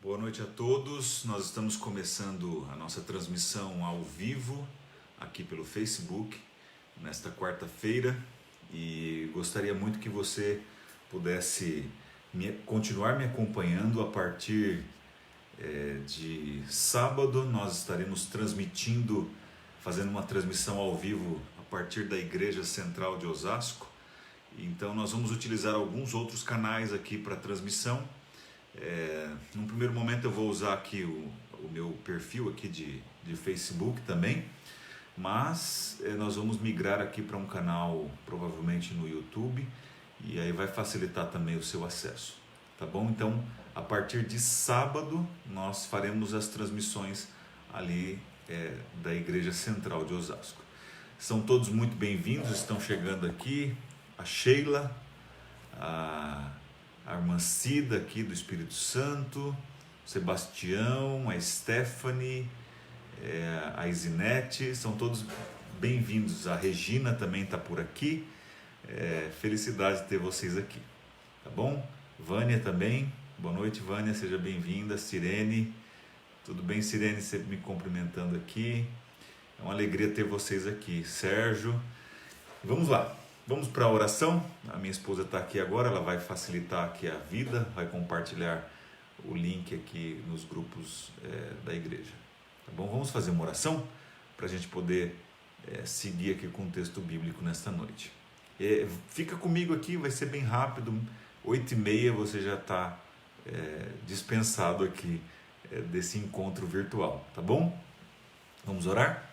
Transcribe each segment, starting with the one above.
Boa noite a todos. Nós estamos começando a nossa transmissão ao vivo aqui pelo Facebook nesta quarta-feira e gostaria muito que você pudesse continuar me acompanhando a partir de sábado. Nós estaremos transmitindo, fazendo uma transmissão ao vivo a partir da Igreja Central de Osasco. Então nós vamos utilizar alguns outros canais aqui para transmissão. Num primeiro momento eu vou usar aqui o meu perfil aqui de Facebook também, mas nós vamos migrar aqui para um canal provavelmente no YouTube e aí vai facilitar também o seu acesso, tá bom? Então a partir de sábado nós faremos as transmissões ali da Igreja Central de Osasco. São todos muito bem-vindos, estão chegando aqui a Sheila, a irmã Cida aqui do Espírito Santo, Sebastião, a Stephanie, a Isinete, são todos bem-vindos. A Regina também está por aqui, felicidade de ter vocês aqui, tá bom? Vânia também, boa noite Vânia, seja bem-vinda. Sirene, tudo bem Sirene, sempre me cumprimentando aqui, é uma alegria ter vocês aqui. Sérgio, vamos lá. Vamos para a oração. A minha esposa está aqui agora, ela vai facilitar aqui a vida, vai compartilhar o link aqui nos grupos da igreja. Tá bom? Vamos fazer uma oração para a gente poder seguir aqui com o texto bíblico nesta noite. Fica comigo aqui, vai ser bem rápido, 8h30 você já está dispensado aqui desse encontro virtual, tá bom? Vamos orar?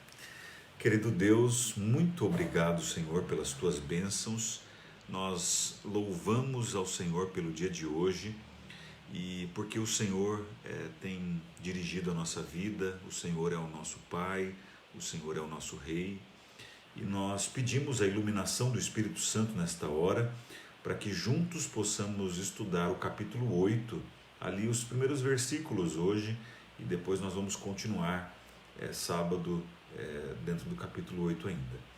Querido Deus, muito obrigado, Senhor, pelas tuas bênçãos. Nós louvamos ao Senhor pelo dia de hoje e porque o Senhor tem dirigido a nossa vida, o Senhor é o nosso Pai, o Senhor é o nosso Rei e nós pedimos a iluminação do Espírito Santo nesta hora para que juntos possamos estudar o capítulo 8, ali os primeiros versículos hoje e depois nós vamos continuar sábado dentro do capítulo 8 ainda.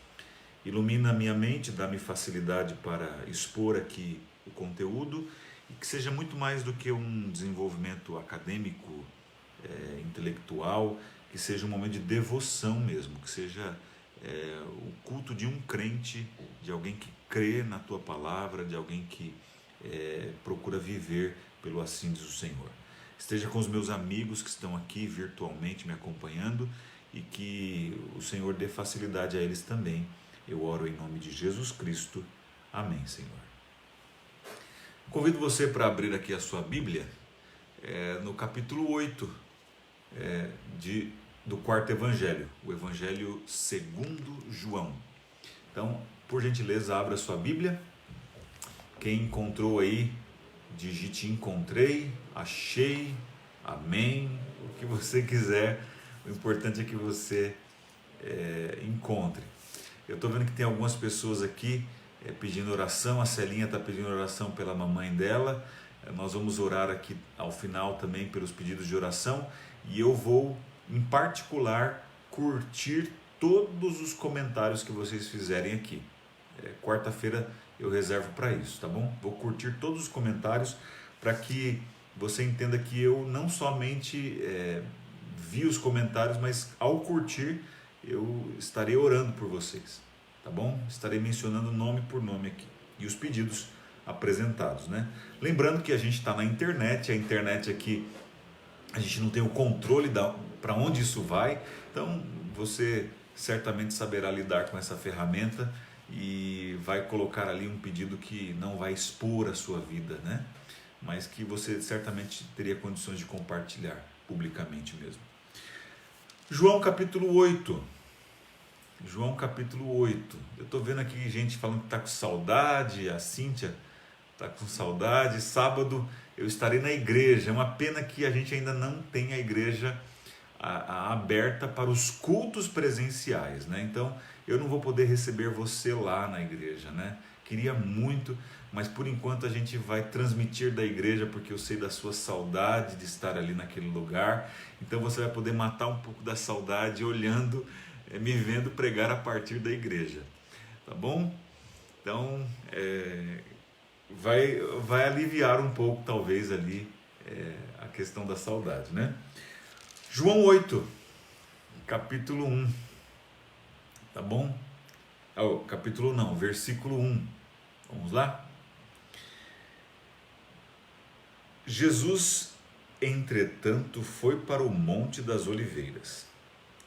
Ilumina a minha mente, dá-me facilidade para expor aqui o conteúdo e que seja muito mais do que um desenvolvimento acadêmico, intelectual, que seja um momento de devoção mesmo, que seja o culto de um crente, de alguém que crê na tua palavra, de alguém que procura viver pelo assim diz o Senhor. Esteja com os meus amigos que estão aqui virtualmente me acompanhando e que o Senhor dê facilidade a eles também. Eu oro em nome de Jesus Cristo. Amém, Senhor. Convido você para abrir aqui a sua Bíblia no capítulo 8 do quarto Evangelho, o Evangelho segundo João. Então, por gentileza, abra a sua Bíblia. Quem encontrou aí, digite encontrei, achei, amém, o que você quiser. O importante é que você encontre. Eu estou vendo que tem algumas pessoas aqui pedindo oração. A Celinha está pedindo oração pela mamãe dela. Nós vamos orar aqui ao final também pelos pedidos de oração. E eu vou, em particular, curtir todos os comentários que vocês fizerem aqui. Quarta-feira eu reservo para isso, tá bom? Vou curtir todos os comentários para que você entenda que eu não somente vi os comentários, mas ao curtir eu estarei orando por vocês, tá bom? Estarei mencionando nome por nome aqui e os pedidos apresentados, né? Lembrando que a gente está na internet, a internet aqui a gente não tem o controle para onde isso vai, então você certamente saberá lidar com essa ferramenta e vai colocar ali um pedido que não vai expor a sua vida, né? Mas que você certamente teria condições de compartilhar publicamente mesmo. João capítulo 8. João capítulo 8. Eu estou vendo aqui gente falando que está com saudade, a Cíntia está com saudade. Sábado eu estarei na igreja. É uma pena que a gente ainda não tem a igreja aberta para os cultos presenciais, né? Então eu não vou poder receber você lá na igreja, né? Queria muito, mas por enquanto a gente vai transmitir da igreja porque eu sei da sua saudade de estar ali naquele lugar. Então você vai poder matar um pouco da saudade olhando, me vendo pregar a partir da igreja, tá bom? Então vai aliviar um pouco talvez ali a questão da saudade, né? João 8, capítulo 1, tá bom? Capítulo não, versículo 1, vamos lá? Jesus, entretanto, foi para o Monte das Oliveiras.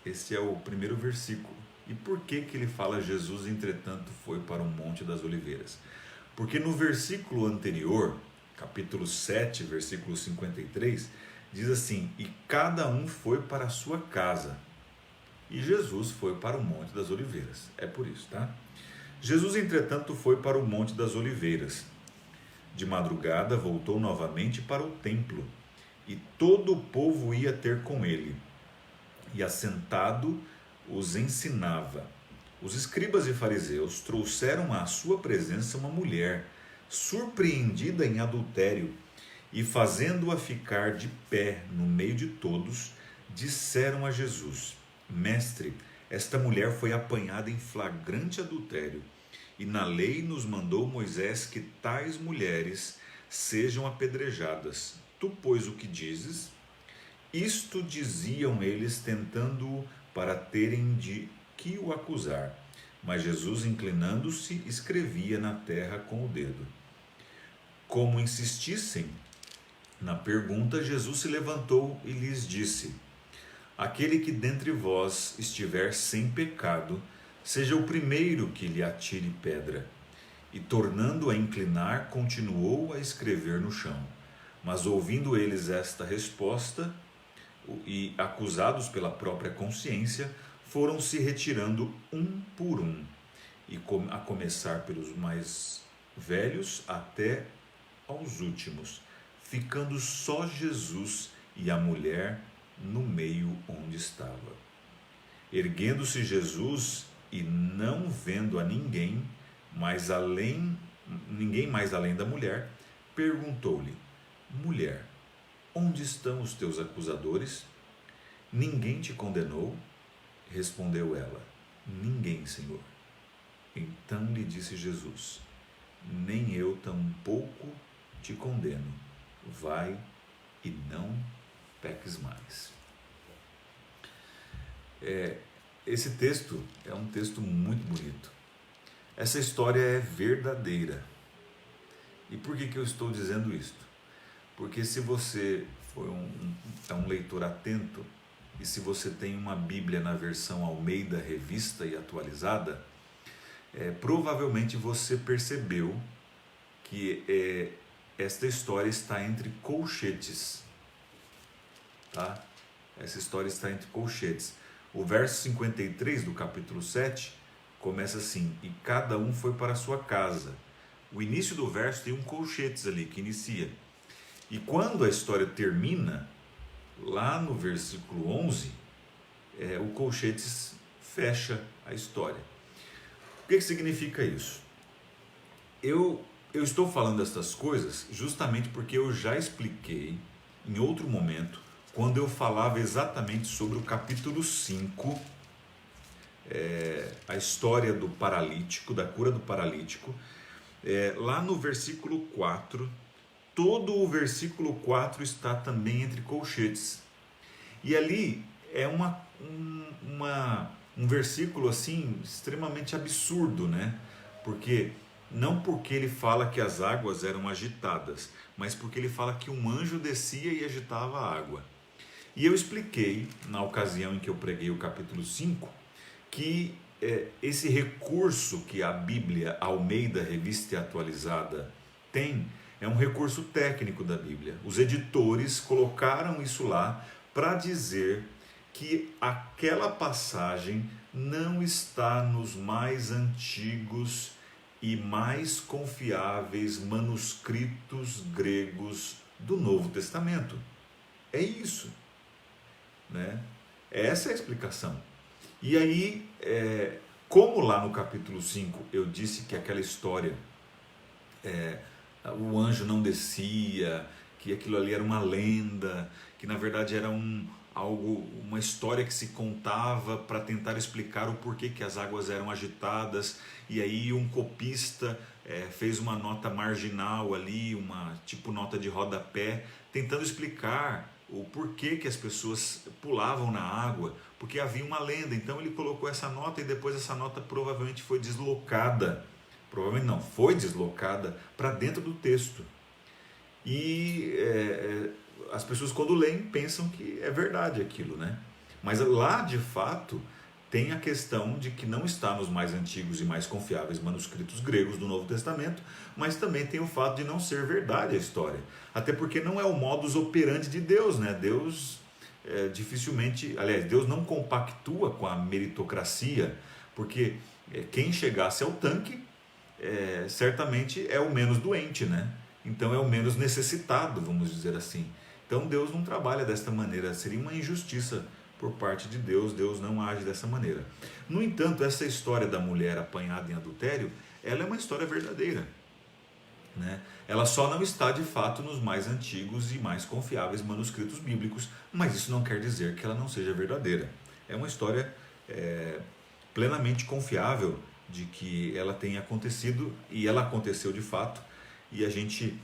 Esse é o primeiro versículo. E por que ele fala Jesus, entretanto, foi para o Monte das Oliveiras? Porque no versículo anterior, capítulo 7, versículo 53, diz assim: e cada um foi para a sua casa, e Jesus foi para o Monte das Oliveiras. É por isso, tá? Jesus, entretanto, foi para o Monte das Oliveiras. De madrugada voltou novamente para o templo, e todo o povo ia ter com ele. E assentado os ensinava. Os escribas e fariseus trouxeram à sua presença uma mulher, surpreendida em adultério, e fazendo-a ficar de pé no meio de todos, disseram a Jesus: Mestre, esta mulher foi apanhada em flagrante adultério, e na lei nos mandou Moisés que tais mulheres sejam apedrejadas. Tu, pois, o que dizes? Isto diziam eles, tentando-o para terem de que o acusar. Mas Jesus, inclinando-se, escrevia na terra com o dedo. Como insistissem na pergunta, Jesus se levantou e lhes disse: aquele que dentre vós estiver sem pecado, seja o primeiro que lhe atire pedra. E tornando a inclinar, continuou a escrever no chão. Mas ouvindo eles esta resposta, e acusados pela própria consciência, foram se retirando um por um, e a começar pelos mais velhos até aos últimos, ficando só Jesus e a mulher no meio onde estava. Erguendo-se Jesus e não vendo a ninguém mais além da mulher, perguntou-lhe: mulher, onde estão os teus acusadores? Ninguém te condenou? Respondeu ela: ninguém, Senhor. Então lhe disse Jesus: nem eu tampouco te condeno. Vai e não peques mais. Esse texto é um texto muito bonito. Essa história é verdadeira. E por que eu estou dizendo isto? Porque se você for um leitor atento, e se você tem uma Bíblia na versão Almeida Revista e Atualizada, provavelmente você percebeu que esta história está entre colchetes. Tá? Essa história está entre colchetes. O verso 53 do capítulo 7 começa assim: e cada um foi para a sua casa. O início do verso tem um colchetes ali que inicia. E quando a história termina, lá no versículo 11, o colchetes fecha a história. O que significa isso? Eu estou falando essas coisas justamente porque eu já expliquei em outro momento, quando eu falava exatamente sobre o capítulo 5, a história do paralítico, da cura do paralítico, lá no versículo 4, todo o versículo 4 está também entre colchetes. E ali é um versículo assim extremamente absurdo, né? Não porque ele fala que as águas eram agitadas, mas porque ele fala que um anjo descia e agitava a água. E eu expliquei, na ocasião em que eu preguei o capítulo 5, que esse recurso que a Bíblia Almeida Revista e Atualizada tem é um recurso técnico da Bíblia. Os editores colocaram isso lá para dizer que aquela passagem não está nos mais antigos e mais confiáveis manuscritos gregos do Novo Testamento. É isso, né? Essa é a explicação. E aí, como lá no capítulo 5 eu disse que aquela história, o anjo não descia, que aquilo ali era uma lenda, que na verdade era uma história que se contava para tentar explicar o porquê que as águas eram agitadas, e aí um copista fez uma nota marginal ali, uma tipo nota de rodapé, tentando explicar o porquê que as pessoas pulavam na água, porque havia uma lenda. Então ele colocou essa nota e depois essa nota provavelmente foi deslocada, provavelmente não, foi deslocada para dentro do texto. E as pessoas quando leem pensam que é verdade aquilo, né? Mas lá de fato tem a questão de que não está nos mais antigos e mais confiáveis manuscritos gregos do Novo Testamento, mas também tem o fato de não ser verdade a história. Até porque não é o modus operandi de Deus, né? Deus dificilmente, aliás, Deus não compactua com a meritocracia, porque quem chegasse ao tanque certamente é o menos doente, né? Então é o menos necessitado, vamos dizer assim. Então Deus não trabalha desta maneira, seria uma injustiça por parte de Deus, Deus não age dessa maneira. No entanto, essa história da mulher apanhada em adultério, ela é uma história verdadeira, né? Ela só não está de fato nos mais antigos e mais confiáveis manuscritos bíblicos, mas isso não quer dizer que ela não seja verdadeira. É uma história plenamente confiável de que ela tenha acontecido, e ela aconteceu de fato, e a gente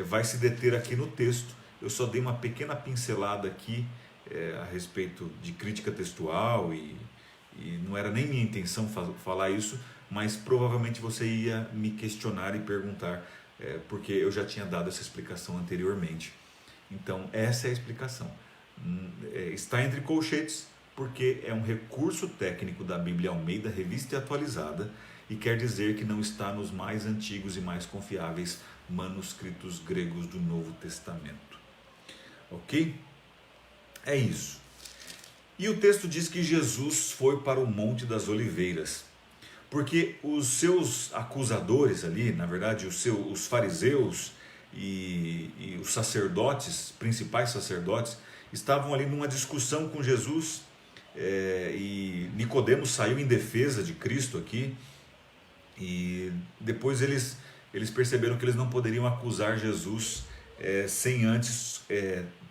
vai se deter aqui no texto. Eu só dei uma pequena pincelada aqui a respeito de crítica textual e não era nem minha intenção falar isso, mas provavelmente você ia me questionar e perguntar, porque eu já tinha dado essa explicação anteriormente. Então essa é a explicação. Está entre colchetes porque é um recurso técnico da Bíblia Almeida, revista e atualizada, e quer dizer que não está nos mais antigos e mais confiáveis manuscritos gregos do Novo Testamento. Ok? É isso. E o texto diz que Jesus foi para o Monte das Oliveiras, porque os seus acusadores ali, na verdade os fariseus e os sacerdotes, principais sacerdotes, estavam ali numa discussão com Jesus, e Nicodemos saiu em defesa de Cristo aqui, e depois eles perceberam que eles não poderiam acusar Jesus sem antes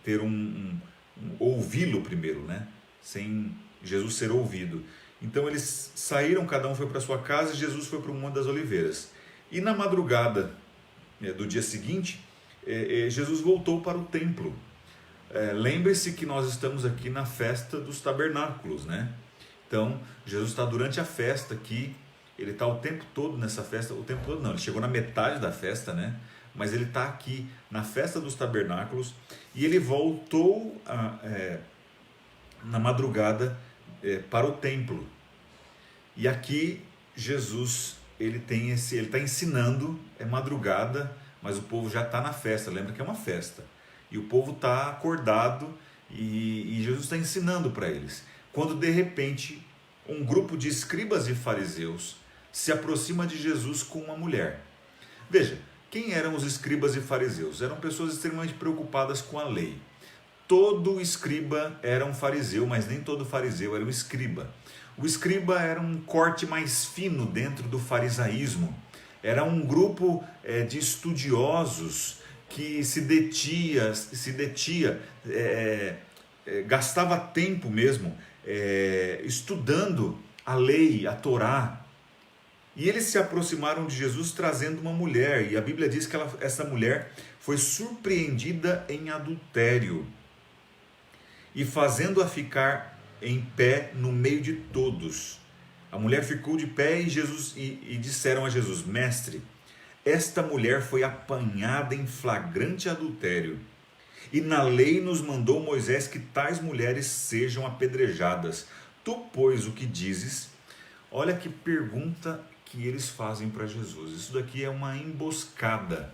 ter ouvi-lo primeiro, né? Sem Jesus ser ouvido. Então eles saíram, cada um foi para sua casa, e Jesus foi para o Monte das Oliveiras. E na madrugada do dia seguinte, Jesus voltou para o templo. Lembre-se que nós estamos aqui na festa dos tabernáculos, né? Então Jesus está durante a festa aqui, ele está o tempo todo nessa festa, o tempo todo não, ele chegou na metade da festa, né? Mas ele está aqui na festa dos tabernáculos, e ele voltou na madrugada para o templo. E aqui Jesus ele está ensinando, é madrugada, mas o povo já está na festa, lembra que é uma festa, e o povo está acordado, e Jesus está ensinando para eles, quando de repente um grupo de escribas e fariseus se aproxima de Jesus com uma mulher. Veja, quem eram os escribas e fariseus? Eram pessoas extremamente preocupadas com a lei. Todo escriba era um fariseu, mas nem todo fariseu era um escriba. O escriba era um corte mais fino dentro do farisaísmo. Era um grupo de estudiosos que se detia, gastava tempo mesmo estudando a lei, a Torá. E eles se aproximaram de Jesus trazendo uma mulher, e a Bíblia diz que essa mulher foi surpreendida em adultério, e fazendo-a ficar em pé no meio de todos. A mulher ficou de pé e disseram a Jesus: Mestre, esta mulher foi apanhada em flagrante adultério, e na lei nos mandou Moisés que tais mulheres sejam apedrejadas. Tu, pois, o que dizes? Olha que pergunta que eles fazem para Jesus. Isso daqui é uma emboscada.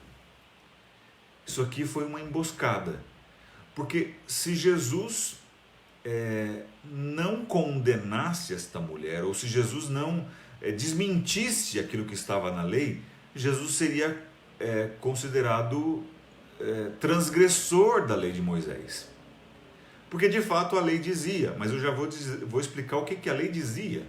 Isso aqui foi uma emboscada. Porque se Jesus não condenasse esta mulher, ou se Jesus não desmentisse aquilo que estava na lei, Jesus seria considerado transgressor da lei de Moisés. Porque de fato a lei dizia, mas eu já vou explicar o que a lei dizia,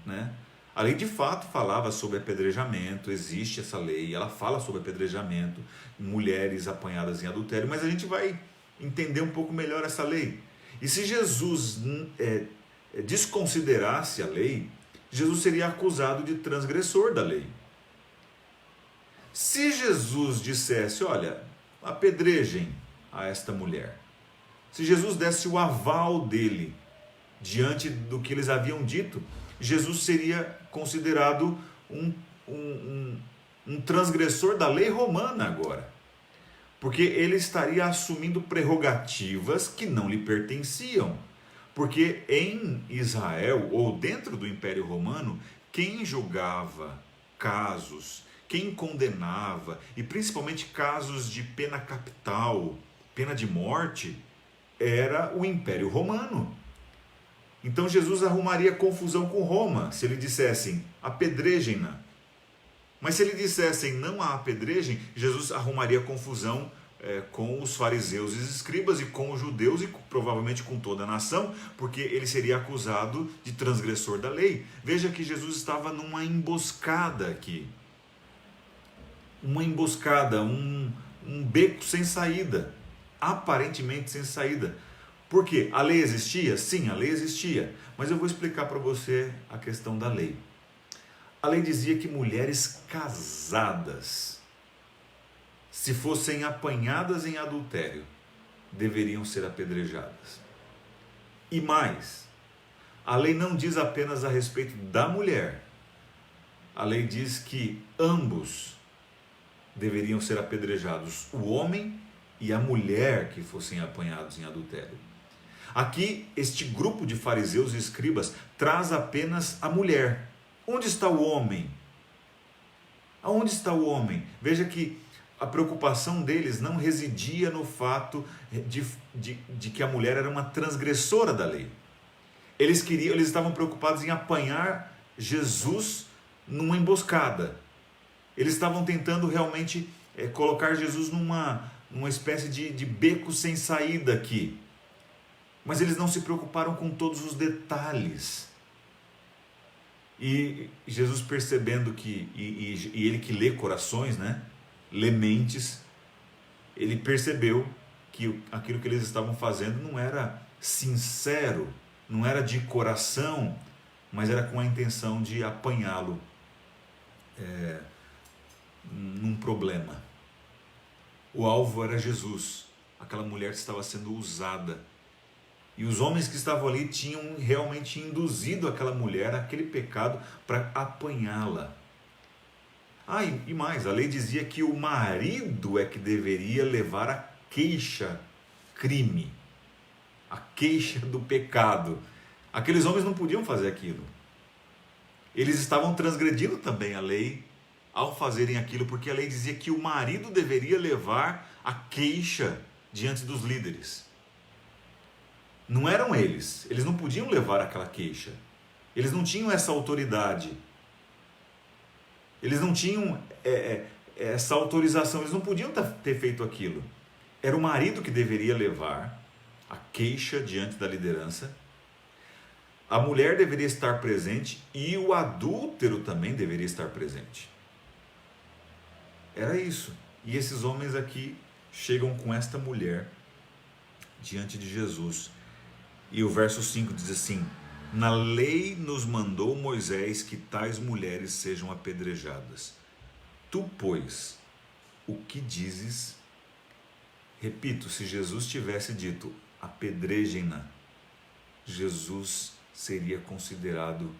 né? A lei de fato falava sobre apedrejamento, existe essa lei, ela fala sobre apedrejamento, mulheres apanhadas em adultério, mas a gente vai entender um pouco melhor essa lei. E se Jesus desconsiderasse a lei, Jesus seria acusado de transgressor da lei. Se Jesus dissesse, olha, apedrejem a esta mulher. Se Jesus desse o aval dele diante do que eles haviam dito, Jesus seria considerado um transgressor da lei romana agora, porque ele estaria assumindo prerrogativas que não lhe pertenciam, porque em Israel, ou dentro do Império Romano, quem julgava casos, quem condenava, e principalmente casos de pena capital, pena de morte, era o Império Romano. Então Jesus arrumaria confusão com Roma se ele dissessem apedrejem-na. Mas se ele dissessem não a apedrejem, Jesus arrumaria confusão com os fariseus e os escribas e com os judeus e provavelmente com toda a nação, porque ele seria acusado de transgressor da lei. Veja que Jesus estava numa emboscada aqui. Uma emboscada, um beco sem saída, aparentemente sem saída. Por quê? A lei existia? Sim, a lei existia. Mas eu vou explicar para você a questão da lei. A lei dizia que mulheres casadas, se fossem apanhadas em adultério, deveriam ser apedrejadas. E mais, a lei não diz apenas a respeito da mulher. A lei diz que ambos deveriam ser apedrejados, o homem e a mulher que fossem apanhados em adultério. Aqui, este grupo de fariseus e escribas traz apenas a mulher. Onde está o homem? Aonde está o homem? Veja que a preocupação deles não residia no fato de que a mulher era uma transgressora da lei. Eles estavam preocupados em apanhar Jesus numa emboscada. Eles estavam tentando realmente colocar Jesus numa espécie de beco sem saída aqui. Mas eles não se preocuparam com todos os detalhes. E Jesus, percebendo que, e ele que lê corações, né? Lê mentes, ele percebeu que aquilo que eles estavam fazendo não era sincero, não era de coração, mas era com a intenção de apanhá-lo num problema. O alvo era Jesus, aquela mulher que estava sendo usada. E os homens que estavam ali tinham realmente induzido aquela mulher àquele pecado para apanhá-la. E mais, a lei dizia que o marido é que deveria levar a queixa-crime, a queixa do pecado. Aqueles homens não podiam fazer aquilo. Eles estavam transgredindo também a lei ao fazerem aquilo, porque a lei dizia que o marido deveria levar a queixa diante dos líderes. Não eram eles não podiam levar aquela queixa, eles não tinham essa autoridade, eles não tinham essa autorização, eles não podiam ter feito aquilo. Era o marido que deveria levar a queixa diante da liderança, a mulher deveria estar presente e o adúltero também deveria estar presente. Era isso. E esses homens aqui chegam com esta mulher diante de Jesus. E o verso 5 diz assim: na lei nos mandou Moisés que tais mulheres sejam apedrejadas. Tu, pois, o que dizes? Repito, se Jesus tivesse dito apedrejem-na, Jesus seria considerado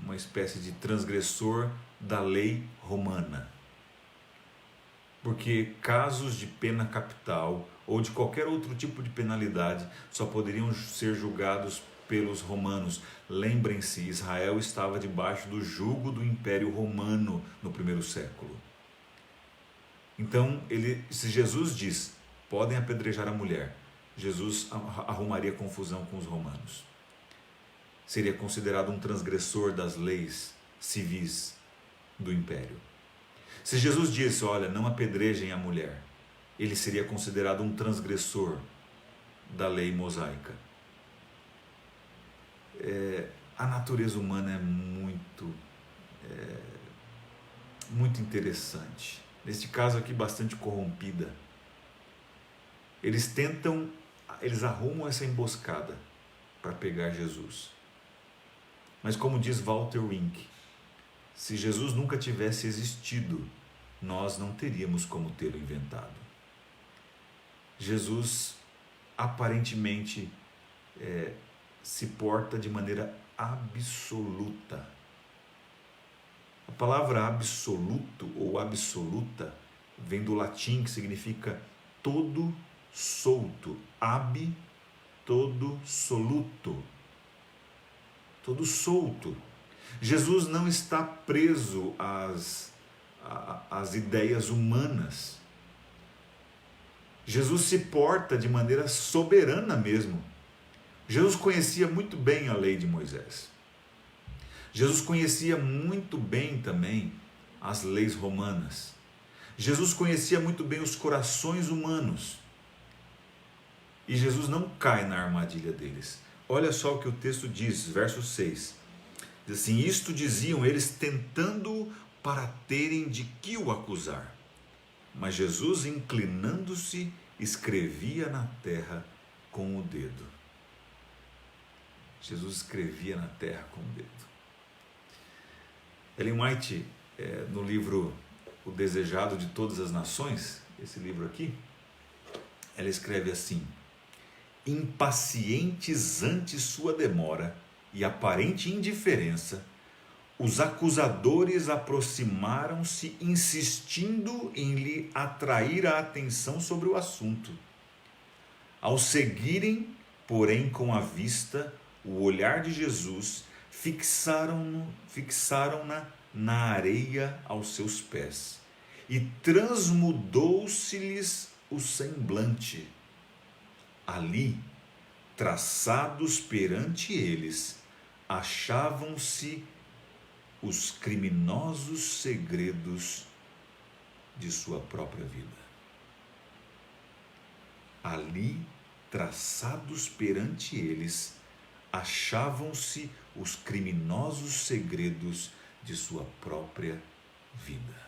uma espécie de transgressor da lei romana. Porque casos de pena capital ou de qualquer outro tipo de penalidade só poderiam ser julgados pelos romanos. Lembrem-se, Israel estava debaixo do jugo do Império Romano no primeiro século. Então, se Jesus diz, podem apedrejar a mulher, Jesus arrumaria confusão com os romanos. Seria considerado um transgressor das leis civis do Império. Se Jesus disse, olha, não apedrejem a mulher, ele seria considerado um transgressor da lei mosaica. A natureza humana é muito interessante. Neste caso aqui, bastante corrompida. Eles arrumam essa emboscada para pegar Jesus. Mas como diz Walter Wink, se Jesus nunca tivesse existido, nós não teríamos como tê-lo inventado. Jesus aparentemente se porta de maneira absoluta. A palavra absoluto ou absoluta vem do latim, que significa todo solto. Ab, todo soluto. Todo solto. Jesus não está preso às ideias humanas. Jesus se porta de maneira soberana mesmo. Jesus conhecia muito bem a lei de Moisés. Jesus conhecia muito bem também as leis romanas. Jesus conhecia muito bem os corações humanos. E Jesus não cai na armadilha deles. Olha só o que o texto diz, verso 6. Diz assim: isto diziam eles tentando para terem de que o acusar. Mas Jesus, inclinando-se, escrevia na terra com o dedo. Jesus escrevia na terra com o dedo. Ellen White, no livro O Desejado de Todas as Nações, esse livro aqui, ela escreve assim: impacientes ante sua demora e aparente indiferença, os acusadores aproximaram-se, insistindo em lhe atrair a atenção sobre o assunto. Ao seguirem, porém, com a vista, o olhar de Jesus, fixaram-na na areia aos seus pés, e transmudou-se-lhes o semblante. Ali, traçados perante eles, achavam-se os criminosos segredos de sua própria vida. Ali, traçados perante eles, achavam-se os criminosos segredos de sua própria vida.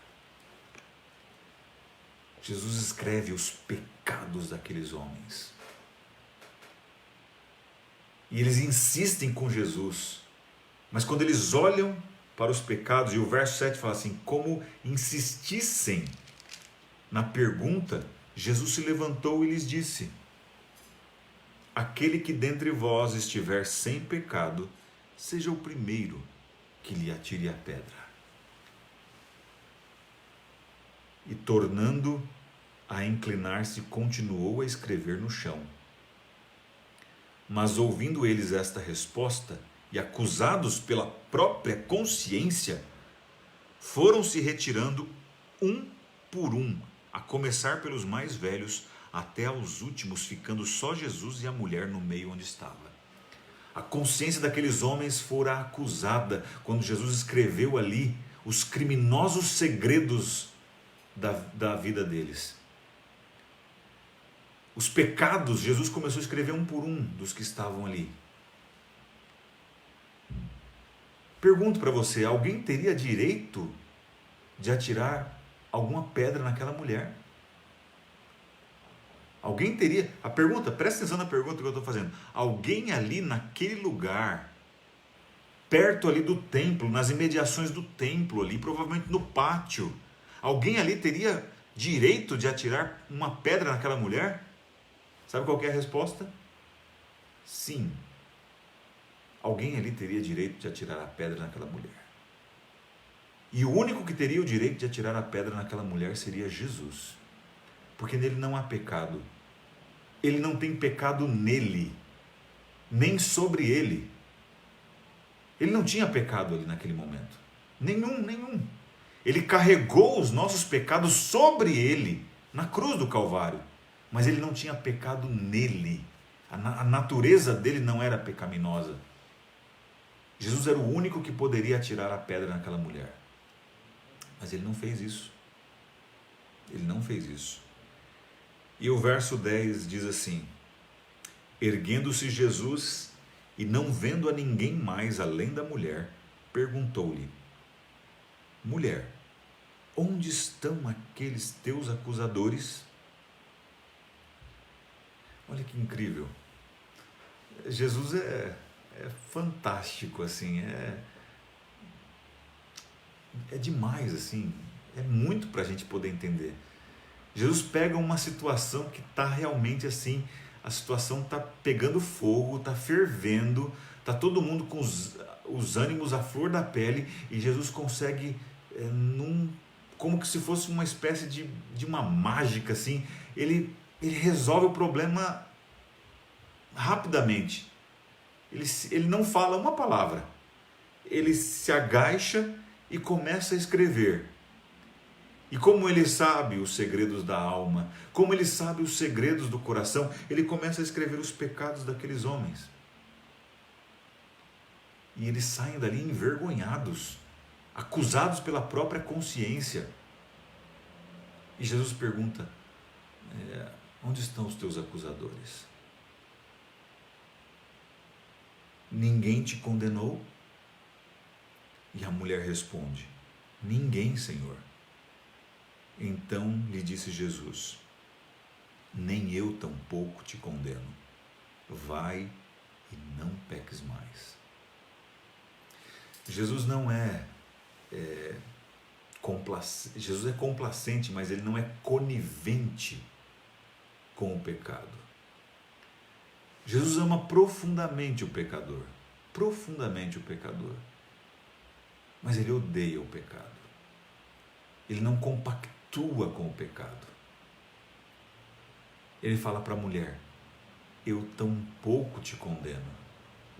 Jesus escreve os pecados daqueles homens. E eles insistem com Jesus. Mas quando eles olham para os pecados, e o verso 7 fala assim: como insistissem na pergunta, Jesus se levantou e lhes disse: aquele que dentre vós estiver sem pecado, seja o primeiro que lhe atire a pedra. E tornando a inclinar-se, continuou a escrever no chão. Mas ouvindo eles esta resposta, e acusados pela própria consciência, foram se retirando um por um, a começar pelos mais velhos, até aos últimos, ficando só Jesus e a mulher no meio onde estava. A consciência daqueles homens fora acusada quando Jesus escreveu ali os criminosos segredos da vida deles. Os pecados, Jesus começou a escrever um por um dos que estavam ali. Pergunto para você, alguém teria direito de atirar alguma pedra naquela mulher? Alguém teria... A pergunta, presta atenção na pergunta que eu estou fazendo. Alguém ali naquele lugar, perto ali do templo, nas imediações do templo ali, provavelmente no pátio, alguém ali teria direito de atirar uma pedra naquela mulher? Sabe qual que é a resposta? Sim. Alguém ali teria direito de atirar a pedra naquela mulher. E o único que teria o direito de atirar a pedra naquela mulher seria Jesus. Porque nele não há pecado. Ele não tem pecado nele, nem sobre ele. Ele não tinha pecado ali naquele momento. Nenhum. Ele carregou os nossos pecados sobre ele, na cruz do Calvário. Mas ele não tinha pecado nele. A natureza dele não era pecaminosa. Jesus era o único que poderia atirar a pedra naquela mulher. Mas ele não fez isso. Ele não fez isso. E o verso 10 diz assim: erguendo-se Jesus e não vendo a ninguém mais além da mulher, perguntou-lhe: mulher, onde estão aqueles teus acusadores? Olha que incrível. Jesus é fantástico, assim, é demais, assim, é muito para a gente poder entender. Jesus pega uma situação que está realmente assim, a situação está pegando fogo, está fervendo, está todo mundo com os ânimos à flor da pele, e Jesus consegue, como que se fosse uma espécie de uma mágica, assim, ele resolve o problema rapidamente. Ele não fala uma palavra, ele se agacha e começa a escrever. E como ele sabe os segredos da alma, como ele sabe os segredos do coração, ele começa a escrever os pecados daqueles homens. E eles saem dali envergonhados, acusados pela própria consciência. E Jesus pergunta: onde estão os teus acusadores? Ninguém te condenou? E a mulher responde: ninguém, Senhor. Então lhe disse Jesus: nem eu tampouco te condeno. Vai e não peques mais. Jesus não Jesus é complacente, mas ele não é conivente com o pecado. Jesus ama profundamente o pecador, mas ele odeia o pecado. Ele não compactua com o pecado. Ele fala para a mulher: eu tampouco te condeno.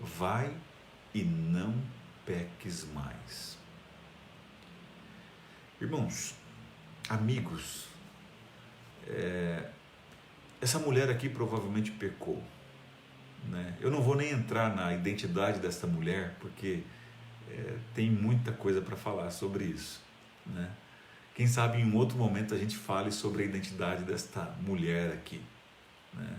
Vai e não peques mais. Irmãos, amigos, essa mulher aqui provavelmente pecou, né? Eu não vou nem entrar na identidade dessa mulher, porque tem muita coisa para falar sobre isso, né? Quem sabe em um outro momento a gente fale sobre a identidade desta mulher aqui, né?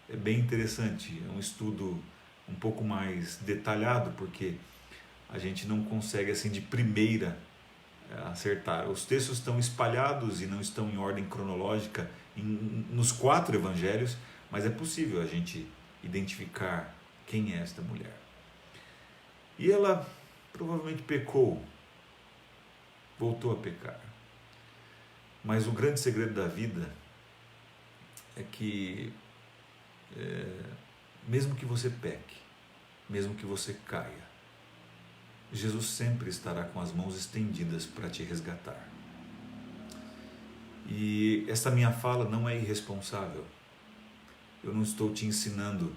É bem interessante, é um estudo um pouco mais detalhado, porque a gente não consegue assim de primeira acertar. Os textos estão espalhados e não estão em ordem cronológica nos 4 evangelhos, mas é possível a gente identificar quem é esta mulher. E ela provavelmente pecou, voltou a pecar. Mas o grande segredo da vida é que mesmo que você peque, mesmo que você caia, Jesus sempre estará com as mãos estendidas para te resgatar. E essa minha fala não é irresponsável. Eu não estou te ensinando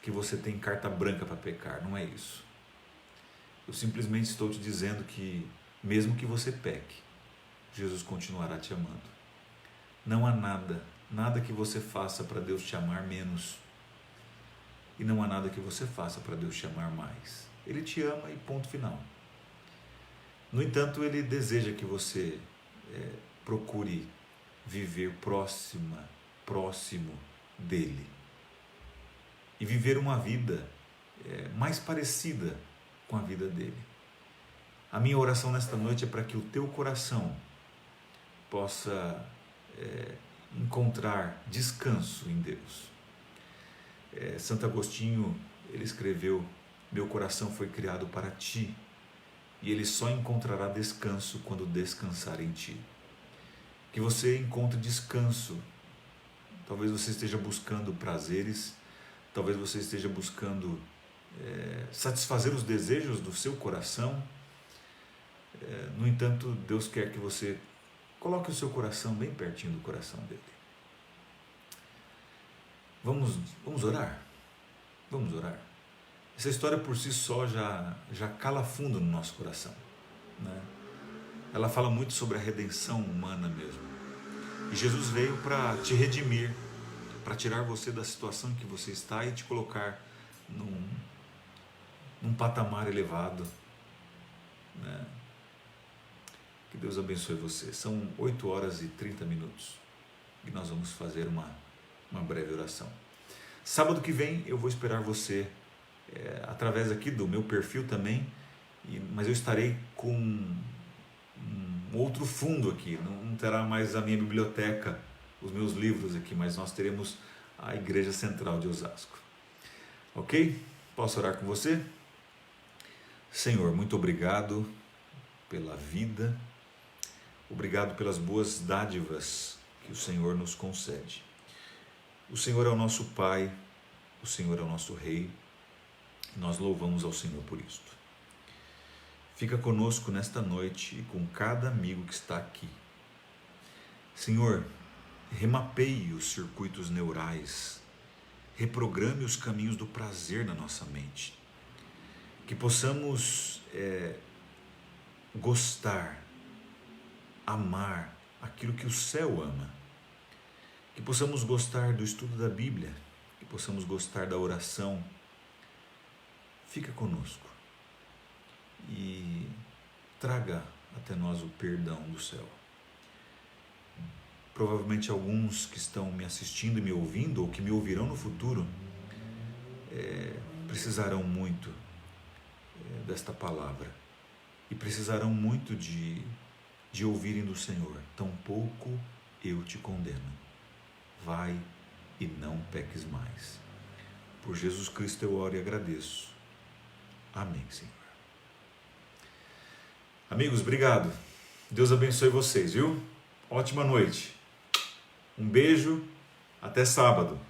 que você tem carta branca para pecar, não é isso. Eu simplesmente estou te dizendo que mesmo que você peque, Jesus continuará te amando. Não há nada que você faça para Deus te amar menos. E não há nada que você faça para Deus te amar mais. Ele te ama e ponto final. No entanto, Ele deseja que você procure viver próximo dEle. E viver uma vida mais parecida com a vida dEle. A minha oração nesta noite é para que o teu coração possa encontrar descanso em Deus. Santo Agostinho, ele escreveu: meu coração foi criado para ti, e ele só encontrará descanso quando descansar em ti. Que você encontre descanso. Talvez você esteja buscando prazeres, talvez você esteja buscando satisfazer os desejos do seu coração. No entanto, Deus quer que você coloque o seu coração bem pertinho do coração dele. Vamos orar? Vamos orar. Essa história por si só já cala fundo no nosso coração, né? Ela fala muito sobre a redenção humana mesmo. E Jesus veio para te redimir, para tirar você da situação em que você está e te colocar num patamar elevado, né? Que Deus abençoe você. São 8h30 e nós vamos fazer uma breve oração. Sábado que vem eu vou esperar você através aqui do meu perfil também, mas eu estarei com um outro fundo aqui. Não terá mais a minha biblioteca, os meus livros aqui, mas nós teremos a Igreja Central de Osasco. Ok? Posso orar com você? Senhor, muito obrigado pela vida. Obrigado pelas boas dádivas que o Senhor nos concede. O Senhor é o nosso Pai, o Senhor é o nosso Rei, e nós louvamos ao Senhor por isto. Fica conosco nesta noite e com cada amigo que está aqui. Senhor, remapeie os circuitos neurais, reprograme os caminhos do prazer na nossa mente, que possamos gostar, amar aquilo que o céu ama, que possamos gostar do estudo da Bíblia, que possamos gostar da oração. Fica conosco e traga até nós o perdão do céu. Provavelmente alguns que estão me assistindo e me ouvindo, ou que me ouvirão no futuro, precisarão muito desta palavra e precisarão muito de ouvirem do Senhor: tampouco eu te condeno, vai e não peques mais. Por Jesus Cristo eu oro e agradeço. Amém, Senhor. Amigos, obrigado. Deus abençoe vocês, viu? Ótima noite. Um beijo, até sábado.